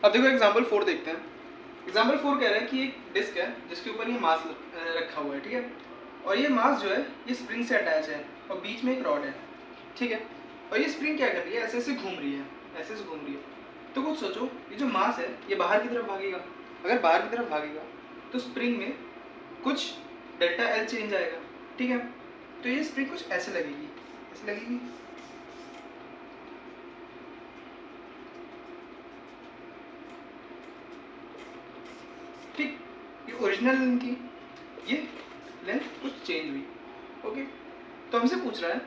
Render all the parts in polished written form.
अब देखो एग्जाम्पल 4 देखते हैं। एग्जाम्पल 4 कह रहा है कि एक डिस्क है जिसके ऊपर ये मास रखा हुआ है, ठीक है, और ये मास जो है ये स्प्रिंग से अटैच है और बीच में एक रॉड है, ठीक है, और ये स्प्रिंग क्या कर रही है, ऐसे ऐसे घूम रही है, ऐसे ऐसे घूम रही है। तो कुछ सोचो, ये जो मास है ये बाहर की तरफ भागेगा, अगर बाहर की तरफ भागेगा तो स्प्रिंग में कुछ डेल्टा एल चेंज आएगा, ठीक है, तो ये स्प्रिंग कुछ ऐसे लगेगी, ऐसे लगेगी, ठीक, ये ओरिजिनल लेंथ की, ये लेंथ कुछ चेंज हुई, ओके। तो हमसे पूछ रहा है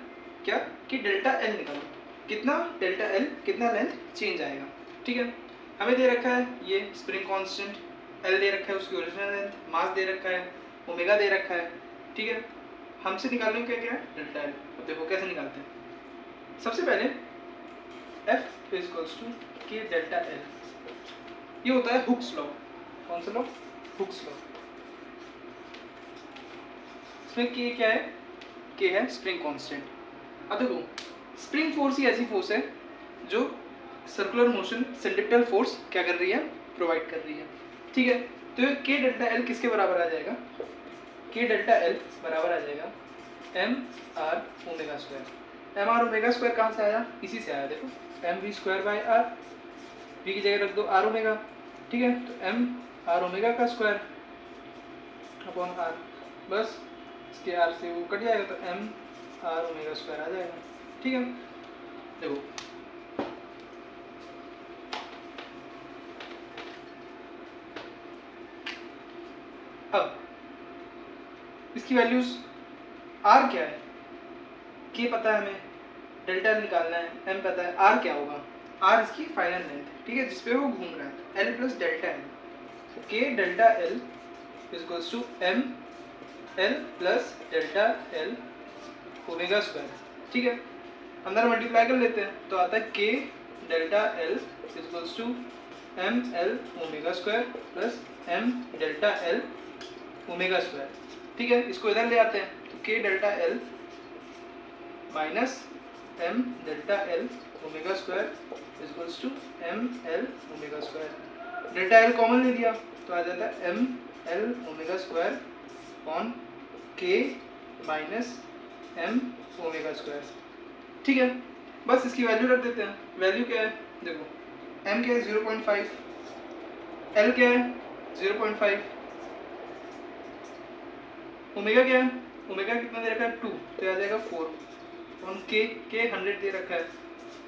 क्या कि डेल्टा एल निकालो, कितना डेल्टा एल, कितना लेंथ चेंज आएगा, ठीक है। हमें दे रखा है ये स्प्रिंग कांस्टेंट, एल दे रखा है, उसकी ओरिजिनल लेंथ, मास दे रखा है, ओमेगा दे रखा है, ठीक है। हमसे निकालने क्या क्या है, डेल्टा एल। अब देखो कैसे निकालते हैं। सबसे पहले F इक्वल्स टू के डेल्टा एल, ये होता है हुक्स लॉ। कौन सा लॉ, हुक्स लॉ। इसमें के क्या है, के है स्प्रिंग कांस्टेंट। अब देखो स्प्रिंग फोर्स ही ऐसी फोर्स है जो सर्कुलर मोशन सेंट्रिपेटल फोर्स क्या कर रही है, प्रोवाइड कर रही है, ठीक है। तो के डेल्टा एल किसके बराबर आ जाएगा, के डेल्टा एल बराबर आ जाएगा M R omega square. M R omega square कहाँ से आया, इसी से आया, देखो M V square by R, V की जगह रख दो आर ओमेगा, ठीक है, तो एम आर ओमेगा का स्क्वायर अपॉन आर, बस इसके आर से वो कट जाएगा तो एम आर ओमेगा स्क्वायर आ जाएगा, ठीक है। देखो अब इसकी वैल्यूज आर क्या है, के पता है हमें, डेल्टा एल निकालना है, एम पता है, आर क्या होगा, आर इसकी फाइनल लेंथ, ठीक है, जिसपे वो घूम रहा है, L plus delta L, K delta L equals to M L plus delta L omega square, ठीक है। अंदर मल्टीप्लाई कर लेते हैं तो आता है K delta L equals to M L omega square plus M delta L omega square, ठीक है। इसको इधर ले आते हैं तो K delta L minus M delta L omega square equals to M L omega square. Delta L common ले लिया तो आ जाता है M L omega square on K minus M omega square, ठीक है। बस इसकी वैल्यू रख देते हैं। वैल्यू क्या है, देखो m क्या है 0.5, l क्या है 0.5, ओमेगा क्या है, ओमेगा कितना दे रखा है 2, तो आ जाएगा 4 ऑन के 100 दे रखा है,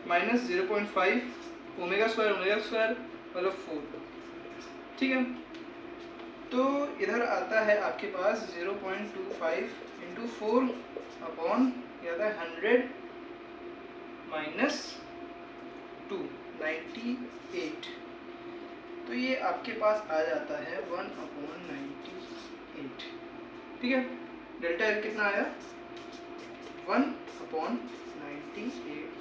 माइनस 0.5 ओमेगा स्क्वायर मतलब 4, ठीक है। तो इधर आता है आपके पास 0.25 इंटू 4 अपॉन ये आता है 100 माइनस 2 98, तो ये आपके पास आ जाता है 1/98, ठीक है। डेल्टा एल कितना आया 1/98